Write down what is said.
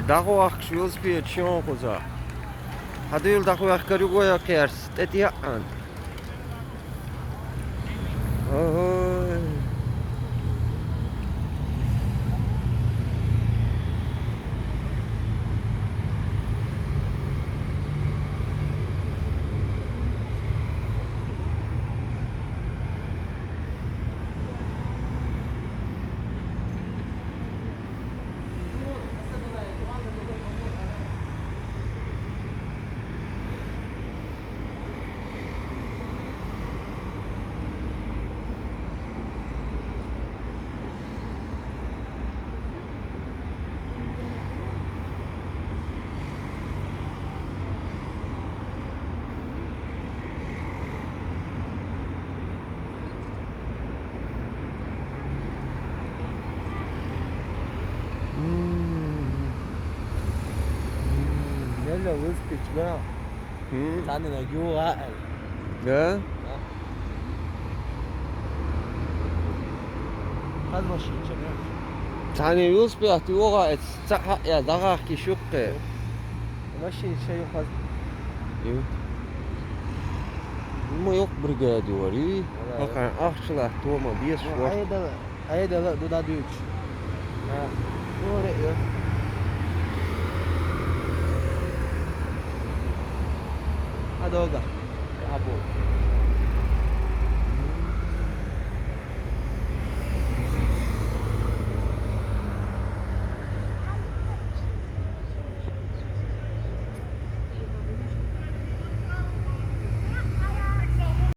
Dago akşıyoruz bir çiyon koza. Hadi yol dago akkarı koya kers. Dedi ya an. Oy. Nella uspeć ja. Tane na jura. Ya? Hadi maşın çeker. Tane yüz bir ahti ora et saha ya daga ki şukke. Maşın şey yok az. Yok. Ama yok brigade var iyi. Vallahi Bakın akçılar tuğma bir var. Ayda da düç. Ha. Doğru ya. Hadi oga. Abo.